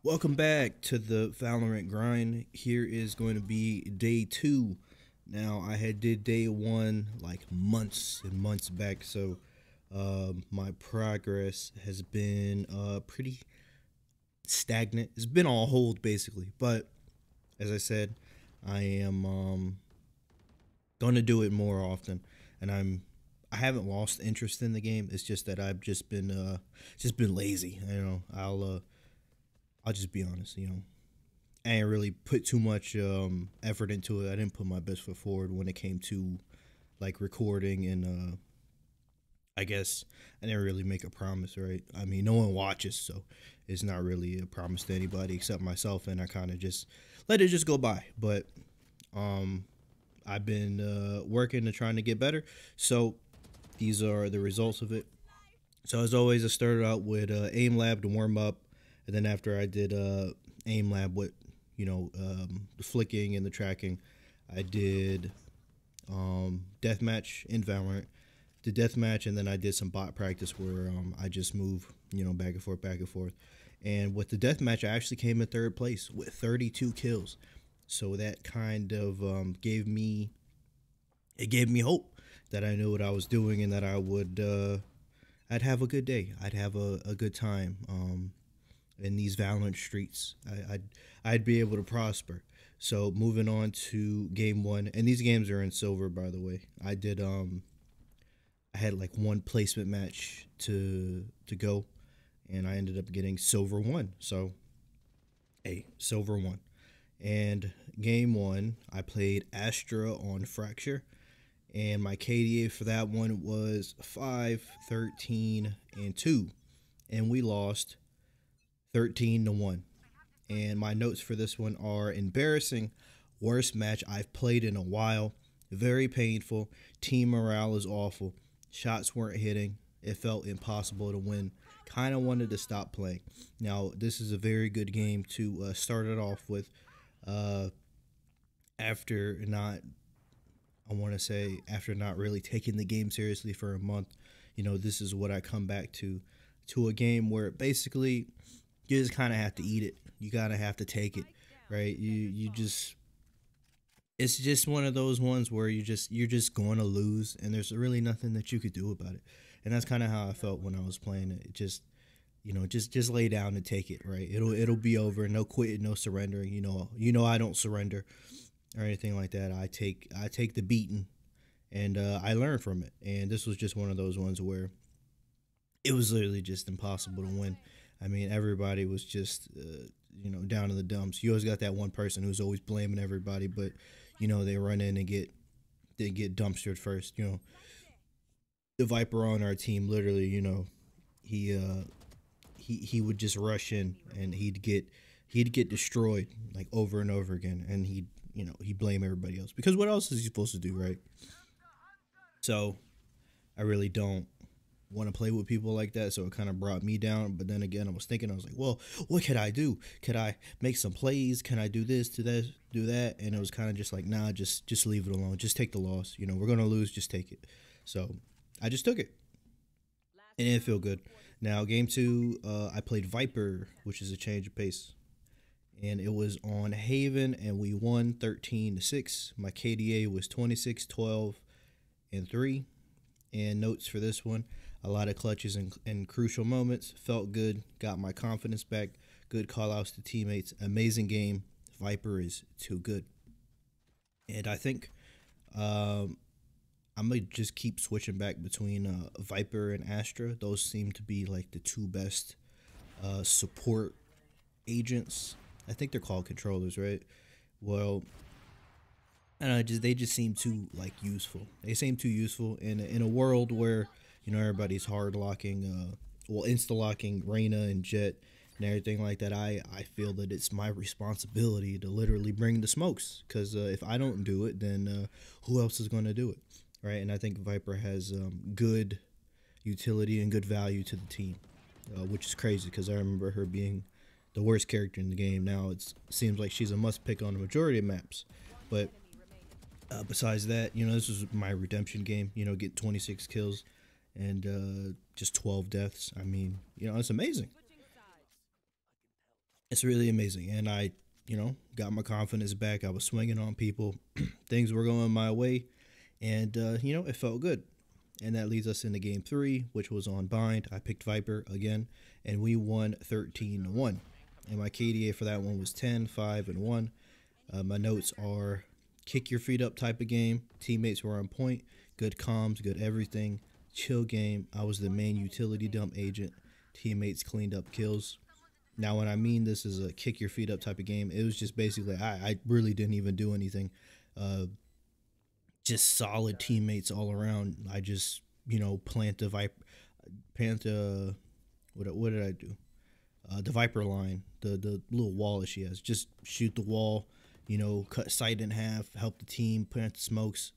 Welcome back to the Valorant grind. Here is going to be day two. Now I had did day one like months and months back, so my progress has been pretty stagnant. It's been on hold basically, but as I said, I am going to do it more often, and I haven't lost interest in the game. It's just that I've just been lazy. I'll just be honest. I didn't really put too much effort into it. I didn't put my best foot forward when it came to like recording, and I guess I didn't really make a promise, right? I mean, no one watches, so it's not really a promise to anybody except myself, and I kind of just let it just go by. But um, I've been working and trying to get better, so these are the results of it. So as always, I started out with aim lab to warm up, and then after I did aim lab with the flicking and the tracking, I did deathmatch in Valorant, the deathmatch, and then I did some bot practice where I just move back and forth. And with the deathmatch, I actually came in third place with 32 kills. So that kind of gave me hope that I knew what I was doing and that I'd have a good day. I'd have a good time in these Valorant streets. I'd be able to prosper. So moving on to game one, and these games are in silver, by the way. I had like one placement match to go, and I ended up getting silver one. So hey, silver one. And game one, I played Astra on Fracture, and my KDA for that one was 5, 13, and 2. And we lost 13-1. And my notes for this one are embarrassing, worst match I've played in a while, very painful, team morale is awful, shots weren't hitting, it felt impossible to win. Kind of wanted to stop playing. Now, this is a very good game to start it off with. Uh, after not, I want to say, after not really taking the game seriously for a month, this is what I come back to a game where basically you just kind of have to eat it. You gotta have to take it, right? You just it's just one of those ones where you're just going to lose, and there's really nothing that you could do about it. And that's kind of how I felt when I was playing it. It just just lay down and take it, right? It'll be over. No quitting, no surrendering. I don't surrender or anything like that. I take the beating, and I learn from it. And this was just one of those ones where it was literally just impossible to win. I mean, everybody was just down in the dumps. You always got that one person who's always blaming everybody, but they run in and get dumpstered first. The Viper on our team, literally, he he would just rush in and he'd get destroyed like over and over again, and he'd blame everybody else because what else is he supposed to do, right? So I really don't want to play with people like that. So it kind of brought me down. But then again, I was like, well, what could I do? Could I make some plays? Can I do this, do that, do that? And it was kind of just like, nah, just leave it alone. Just take the loss. We're gonna lose. Just take it. So I just took it, and it didn't feel good. Now game two, I played Viper, which is a change of pace, and it was on Haven, and we won 13-6. My KDA was 26, 12, and 3. And notes for this one, a lot of clutches and crucial moments. Felt good, got my confidence back. Good call outs to teammates. Amazing game. Viper is too good. And I think um, I'm going to just keep switching back between Viper and Astra. Those seem to be like the two best support agents. I think they're called controllers, right? Well, and they just seem too like useful. They seem too useful in a world where everybody's hard locking, insta locking Reyna and Jet and everything like that. I feel that it's my responsibility to literally bring the smokes, because if I don't do it, then who else is going to do it, right? And I think Viper has good utility and good value to the team, which is crazy because I remember her being the worst character in the game. Now it seems like she's a must pick on the majority of maps, but besides that, this was my redemption game. Get 26 kills and just 12 deaths. I mean, it's amazing. It's really amazing. And I, got my confidence back. I was swinging on people. Things were going my way. And, it felt good. And that leads us into game three, which was on Bind. I picked Viper again, and we won 13-1. And my KDA for that one was 10, 5, and 1. My notes are kick your feet up type of game. Teammates were on point. Good comms, good everything. Chill game. I was the main utility dump agent. Teammates cleaned up kills. Now, when I mean this is a kick your feet up type of game, it was just basically I really didn't even do anything. Uh, just solid teammates all around. I just plant the what did I do? The Viper line, the little wall that she has. Just shoot the wall, cut sight in half, help the team, plant the smokes,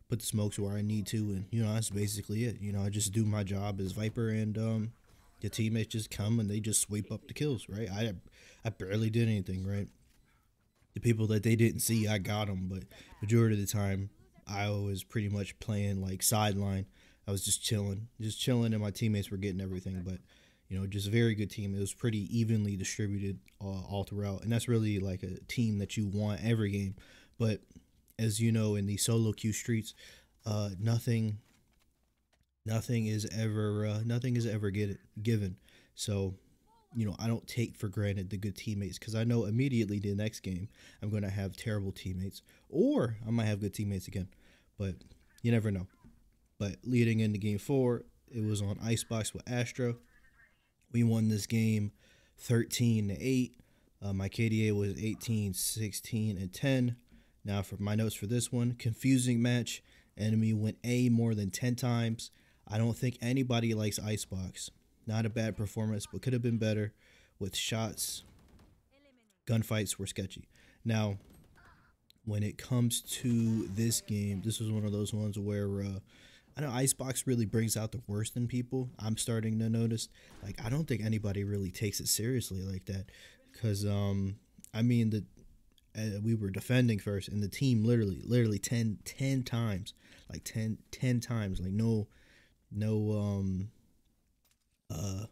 put the smokes where I need to, and that's basically it. I just do my job as Viper, and the teammates just come and they just sweep up the kills, right? I barely did anything, right? The people that they didn't see, I got them, but majority of the time, I was pretty much playing like sideline. I was just chilling, and my teammates were getting everything. But just a very good team. It was pretty evenly distributed all throughout, and that's really like a team that you want every game. But as you know, in the solo queue streets, nothing nothing is ever given. So I don't take for granted the good teammates because I know immediately the next game I'm going to have terrible teammates or I might have good teammates again. But you never know. But leading into game four, it was on Icebox with Astra. We won this game 13-8. My KDA was 18, 16, and 10. Now for my notes for this one, confusing match. Enemy went A more than 10 times. I don't think anybody likes Icebox. Not a bad performance, but could have been better with shots. Gunfights were sketchy. Now, when it comes to this game, this was one of those ones where I know Icebox really brings out the worst in people. I'm starting to notice. Like, I don't think anybody really takes it seriously like that. Because, I mean, we were defending first, and the team literally 10 times. Like, 10 times. Like, no, uh,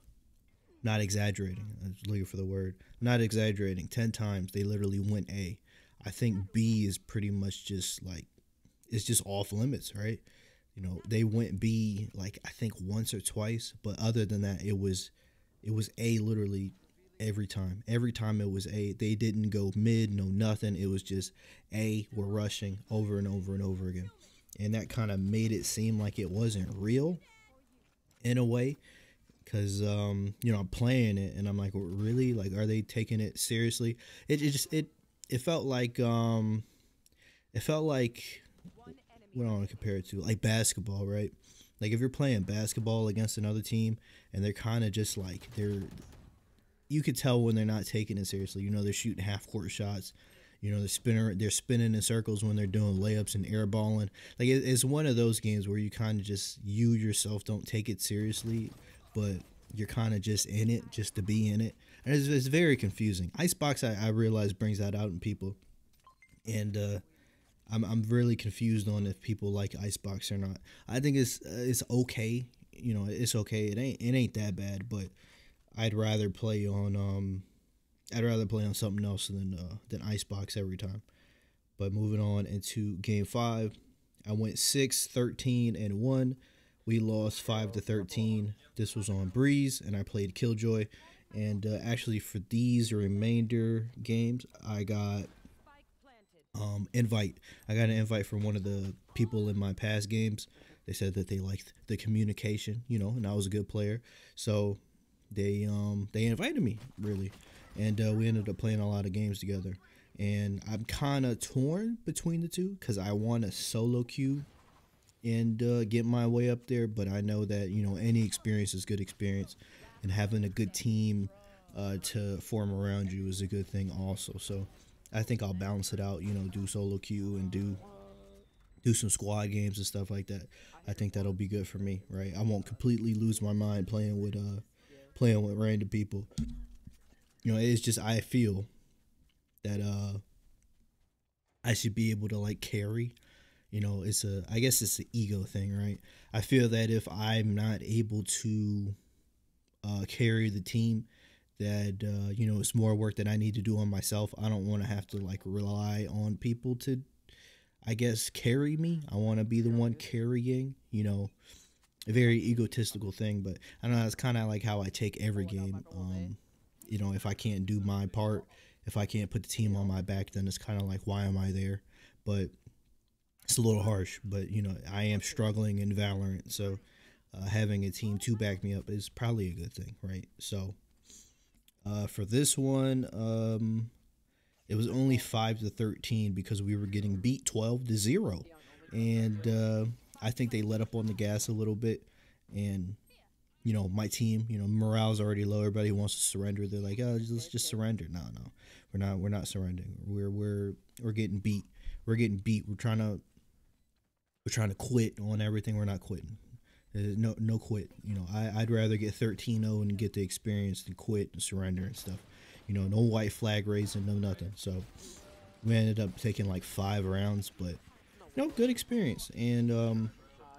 not exaggerating. I was looking for the word. Not exaggerating. 10 times they literally went A. I think B is pretty much just like it's just off limits, right? They went B like I think once or twice, but other than that, it was A literally every time. Every time it was A. They didn't go mid, no nothing. It was just A. We're rushing over and over and over again, and that kind of made it seem like it wasn't real in a way because I'm playing it and I'm like, really, like, are they taking it seriously? It felt like it felt like what I want to compare it to, like basketball, right? Like if you're playing basketball against another team and they're kind of just like you could tell when they're not taking it seriously. They're shooting half court shots. They're spinning in circles when they're doing layups and airballing. Like it's one of those games where you kind of just you yourself don't take it seriously, but you're kind of just in it just to be in it, and it's very confusing. Icebox, I realize brings that out in people, and I'm really confused on if people like Icebox or not. I think it's okay. It's okay. It ain't that bad, but I'd rather play on something else than Icebox every time. But moving on into game five, I went 6, 13, and 1. We lost 5-13. This was on Breeze, and I played Killjoy. And actually, for these remainder games, I got invite. I got an invite from one of the people in my past games. They said that they liked the communication, and I was a good player. So they invited me really, and we ended up playing a lot of games together. And I'm kind of torn between the two because I want a solo queue and get my way up there, but I know that any experience is good experience, and having a good team to form around you is a good thing also. So I think I'll balance it out, do solo queue and do some squad games and stuff like that. I think that'll be good for me, right? I won't completely lose my mind playing with random people. It's just I feel that I should be able to like carry. I guess it's an ego thing, right? I feel that if I'm not able to carry the team, that you know, it's more work that I need to do on myself. I don't want to have to like rely on people to, I guess, carry me. I want to be the one carrying, you know, a very egotistical thing, but I don't know, it's kind of like how I take every game. You know, if I can't do my part, if I can't put the team on my back, then it's kind of like, why am I there? But it's a little harsh, but you know, I am struggling in Valorant, so having a team to back me up is probably a good thing, right? So for this one, it was only 5-13 because we were getting beat 12-0, and I think they let up on the gas a little bit, and you know, my team, you know, morale's already low. Everybody wants to surrender. They're like, oh, let's just surrender. No, no, we're not surrendering. We're getting beat. We're getting beat. We're trying to quit on everything. We're not quitting. No quit. You know, I'd rather get 13-0 and get the experience than quit and surrender and stuff. You know, no white flag raising, no nothing. So we ended up taking like 5 rounds, but you know, good experience. And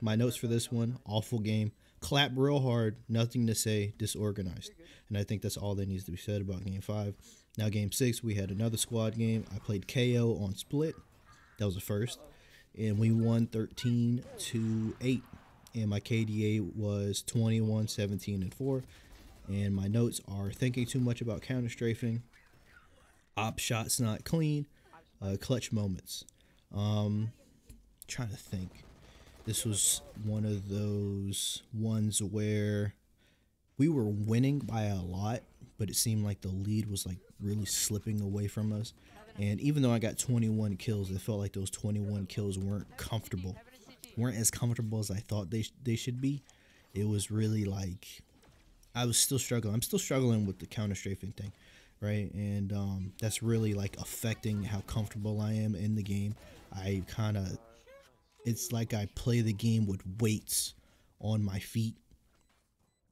my notes for this one: awful game, clap real hard, nothing to say, disorganized. And I think that's all that needs to be said about game 5. Now game 6, we had another squad game. I played KO on split. That was the first, and we won 13-8. And my KDA was 21, 17, and 4. And my notes are: thinking too much about counter strafing, op shots not clean, clutch moments. Trying to think. This was one of those ones where we were winning by a lot, but it seemed like the lead was like really slipping away from us. And even though I got 21 kills, it felt like those 21 kills weren't as comfortable as I thought they should be. It was really like I was still struggling. I'm still struggling with the counter strafing thing, right? And that's really like affecting how comfortable I am in the game. I kind of, it's like I play the game with weights on my feet.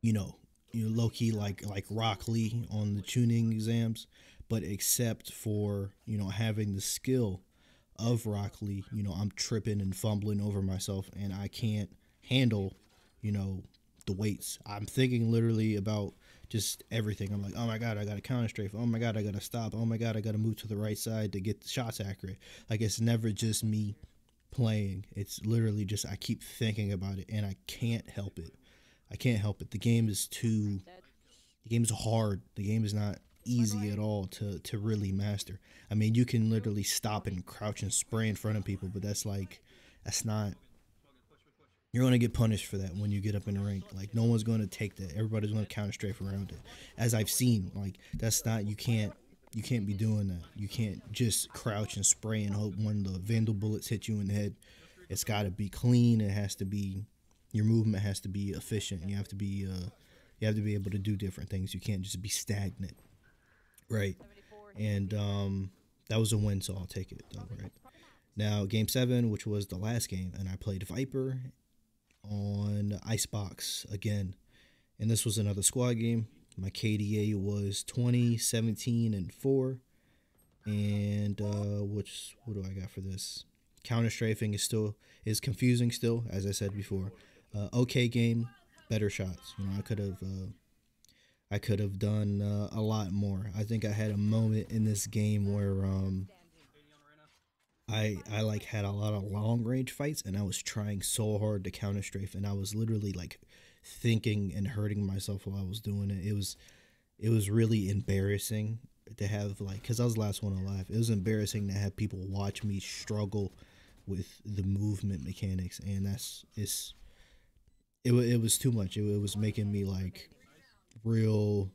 You know, low key like Rock Lee on the tuning exams, but except for having the skill of Rock Lee, I'm tripping and fumbling over myself, and I can't handle, you know, the weights. I'm thinking literally about just everything. I'm like, oh my god, I got to counter strafe. Oh my god, I got to stop. Oh my god, I got to move to the right side to get the shots accurate. Like, it's never just me playing. It's literally just I keep thinking about it, and I can't help it. I can't help it. The game is hard. The game is not easy at all to really master. I mean, you can literally stop and crouch and spray in front of people, but that's not, you're going to get punished for that when you get up in the rank. Like, no one's going to take that. Everybody's going to counter strafe around it. As I've seen, like, that's not, you can't be doing that. You can't just crouch and spray and hope one of the Vandal bullets hit you in the head. It's got to be clean. It has to be, your movement has to be efficient. You have to be able to do different things. You can't just be stagnant, right? And that was a win, so I'll take it though, right? Now, game 7, which was the last game, and I played Viper on Icebox again, and this was another squad game. My KDA was 20, 17, and 4, and what do I got for this? Counter strafing is confusing still, as I said before. Okay game, better shots. I could have done a lot more. I think I had a moment in this game where I like had a lot of long range fights, and I was trying so hard to counter strafe, and I was literally like thinking and hurting myself while I was doing it. It was really embarrassing to have, like, because I was the last one alive. It was embarrassing to have people watch me struggle with the movement mechanics, and it was too much. It was making me like real.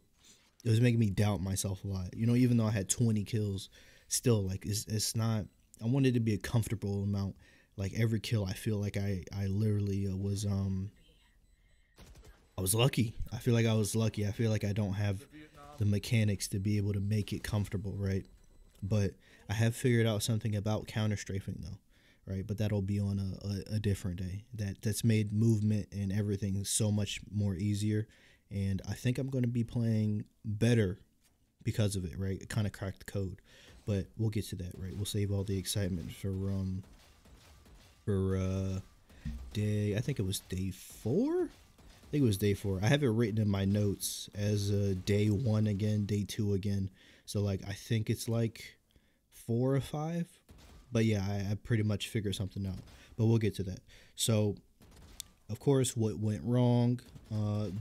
It was making me doubt myself a lot. Even though I had 20 kills, still, like, it's not. I wanted it to be a comfortable amount. Like, every kill, I feel like I literally I was lucky. I feel like I was lucky. I feel like I don't have the mechanics to be able to make it comfortable, right? But I have figured out something about counter strafing though, right? But that'll be on a different day. That's made movement and everything so much more easier, and I think I'm going to be playing better because of it, right? It kind of cracked the code, but we'll get to that, right? We'll save all the excitement for day, I think it was day 4. think it was day 4. I have it written in my notes as day 1 again, day 2 again. So like I think it's like 4 or 5. But yeah, I pretty much figured something out. But we'll get to that. So of course, what went wrong?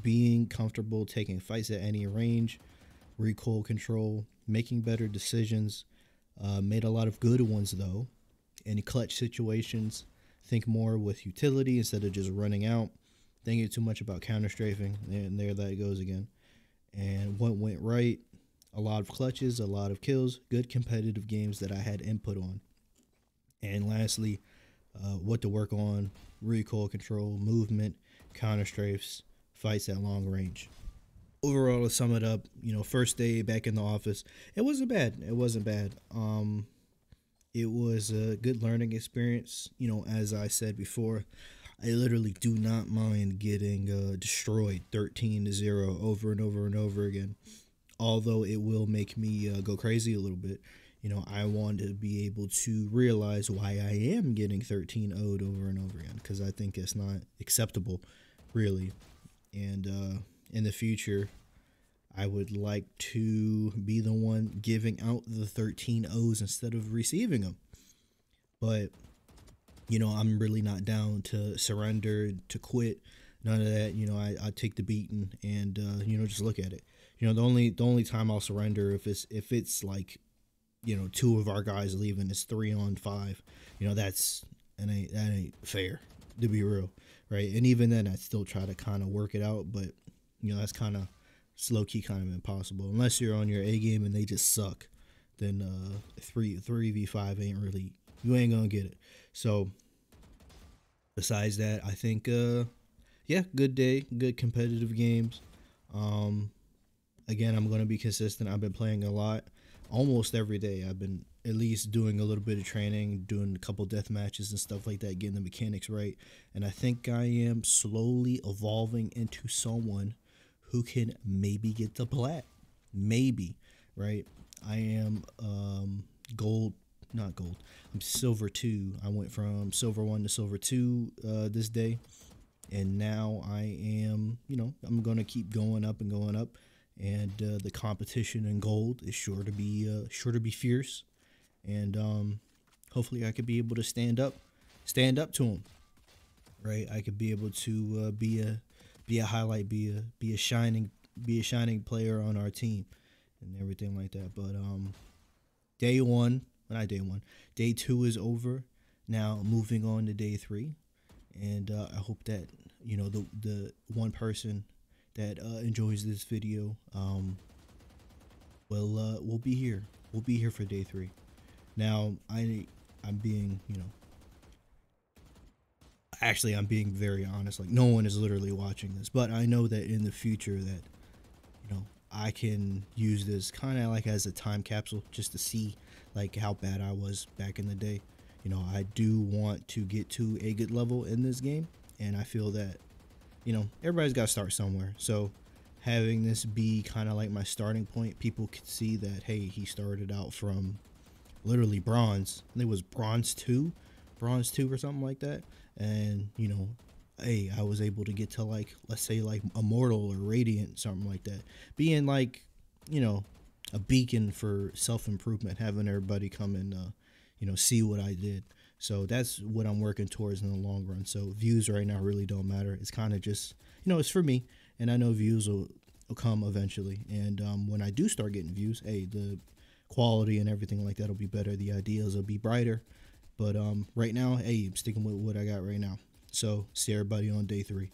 Being comfortable taking fights at any range, recoil control, making better decisions. Made a lot of good ones though. In clutch situations, think more with utility instead of just running out. Thinking too much about counter strafing, and there that goes again. And what went right? A lot of clutches, a lot of kills, good competitive games that I had input on. And lastly, what to work on: recoil control, movement, counter strafes, fights at long range. Overall, to sum it up, first day back in the office, it wasn't bad. It wasn't bad. It was a good learning experience. As I said before, I literally do not mind getting destroyed 13-0 over and over and over again. Although it will make me go crazy a little bit. I want to be able to realize why I am getting 13-0'd over and over again, because I think it's not acceptable, really. And in the future, I would like to be the one giving out the 13-0s instead of receiving them. But, I'm really not down to surrender, to quit, none of that. I take the beating and, just look at it. The only time I'll surrender if it's like, 2 of our guys leaving, it's 3-on-5. That ain't fair, to be real, right? And even then, I still try to kind of work it out, but that's kind of slow key, kind of impossible unless you're on your A game and they just suck. Then 3v5 ain't really, you ain't gonna get it. So besides that, I think good day, good competitive games. Again, I'm gonna be consistent. I've been playing a lot, almost every day. I've been at least doing a little bit of training, doing a couple death matches and stuff like that, getting the mechanics right. And I think I am slowly evolving into someone who can maybe get to plat. Maybe, right? I am gold, not gold. I'm silver 2. I went from silver 1 to silver 2 this day. And now I am, I'm going to keep going up and going up. And the competition in gold is sure to be fierce, and hopefully I could be able to stand up to them, right? I could be able to be a highlight, be a shining player on our team, and everything like that. But day 2 is over. Now moving on to day 3, and I hope that the one person that enjoys this video will be here. We'll be here for day 3. Now I'm being I'm being very honest. Like, no one is literally watching this, but I know that in the future that I can use this kind of like as a time capsule, just to see like how bad I was back in the day. I do want to get to a good level in this game, and I feel that everybody's got to start somewhere. So having this be kind of like my starting point, people could see that, hey, he started out from literally bronze. I think it was bronze 2 or something like that. And, hey, I was able to get to like, let's say like immortal or radiant, something like that. Being like, a beacon for self-improvement, having everybody come and, see what I did. So that's what I'm working towards in the long run. So views right now really don't matter. It's kind of just, it's for me. And I know views will come eventually. And when I do start getting views, hey, the quality and everything like that will be better. The ideas will be brighter. But right now, hey, I'm sticking with what I got right now. So see everybody on day 3.